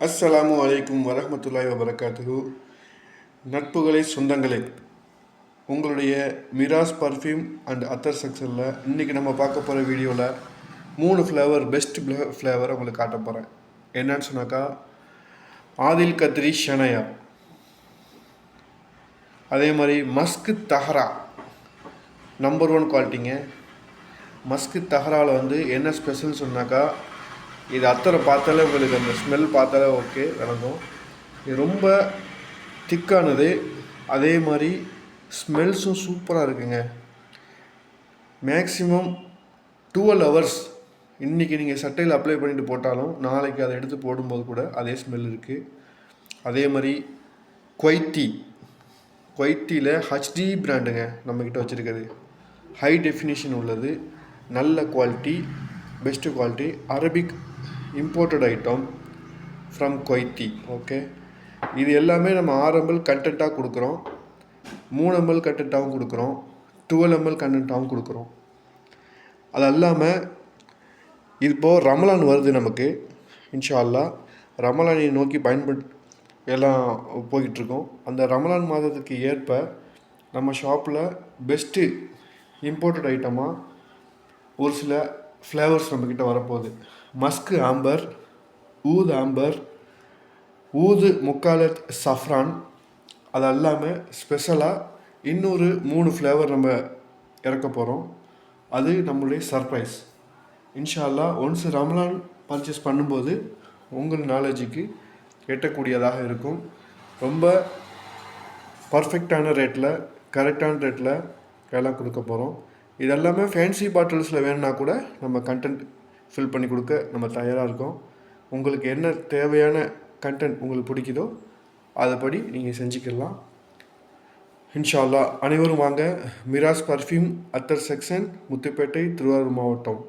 அஸ்ஸலாமு அலைக்கும் வரஹ்மத்துல்லாஹி வபரகாத்துஹு. நட்புகளை சொந்தங்களே, உங்களுடைய மிராஸ் பர்ஃப்யூம் அண்ட் அத்தர் செக்ஷனில் இன்றைக்கி நம்ம பார்க்க போகிற வீடியோவில் 3 ஃப்ளேவர் பெஸ்ட் ஃப்ளேவர் உங்களுக்கு காட்ட போகிறேன். என்னன்னு சொன்னாக்கா, ஆதில் கத்ரி ஷனயா, அதே மாதிரி மஸ்க் தஹரா நம்பர் 1 குவாலிட்டிங்க. மஸ்க் தஹராவில் வந்து என்ன ஸ்பெஷல் சொன்னாக்கா, இது அத்தரை பார்த்தாலே உங்களுக்கு அந்த ஸ்மெல் பார்த்தாலே ஓகே விளங்கும். இது ரொம்ப திக்கானது, அதே மாதிரி ஸ்மெல்ஸும் சூப்பராக இருக்குங்க. மேக்ஸிமம் 12 ஹவர்ஸ் இன்றைக்கி நீங்கள் சட்டையில் அப்ளை பண்ணிட்டு போட்டாலும் நாளைக்கு அதை எடுத்து போடும்போது கூட அதே ஸ்மெல் இருக்குது. அதே மாதிரி குவைத்தியில் ஹச்டி பிராண்டுங்க நம்மக்கிட்ட வச்சுருக்குது. ஹை டெஃபினிஷன் உள்ளது, நல்ல quality, best quality, Arabic imported item from Kuwaiti. Okay, இது எல்லாமே நம்ம 6 ml கண்டென்ட்டாக கொடுக்குறோம், 3 ml கண்டென்ட்டாகவும் கொடுக்குறோம், 12 ml கண்டென்ட்டாகவும் கொடுக்குறோம். அது இல்லாமல் இப்போது ரமலான் வருது நமக்கு. இன்ஷா அல்லாஹ் ரமலானை நோக்கி எல்லாம் போய்கிட்டுருக்கோம். அந்த ரமலான் மாதத்துக்கு ஏற்ப நம்ம ஷாப்பில் பெஸ்ட்டு இம்போர்ட்டட் ஐட்டமாக ஒரு சில ஃப்ளேவர்ஸ் நம்மக்கிட்ட வரப்போகுது. மஸ்க் ஆம்பர், ஊத் ஆம்பர், ஊது முக்காலத் சஃப்ரான், அது இல்லாமல் ஸ்பெஷலாக இன்னொரு 3 ஃப்ளேவர் நம்ம இறக்க போகிறோம். அது நம்மளுடைய சர்ப்ரைஸ். இன்ஷா அல்லாஹ் ஒன்ஸ் ரமலான் பர்ச்சேஸ் பண்ணும்போது உங்கள் நாலேஜுக்கு எட்டக்கூடியதாக இருக்கும். ரொம்ப பர்ஃபெக்டான ரேட்டில், கரெக்டான ரேட்டில் எல்லாம் கொடுக்க போகிறோம். இதெல்லாமே ஃபேன்சி பாட்டில்ஸில் வேணுன்னா கூட நம்ம கண்டென்ட் ஃபில் பண்ணி கொடுக்க நம்ம தயாராக இருக்கோம். உங்களுக்கு என்ன தேவையான கண்டென்ட் உங்களுக்கு பிடிக்குதோ அதுபடி நீங்கள் செஞ்சுக்கலாம். இன்ஷா அல்லாஹ் அனைவரும் வாங்க. மிராஸ் பர்ஃப்யூம் அத்தர் செக்ஷன், முத்துப்பேட்டை, திருவாரூர் மாவட்டம்.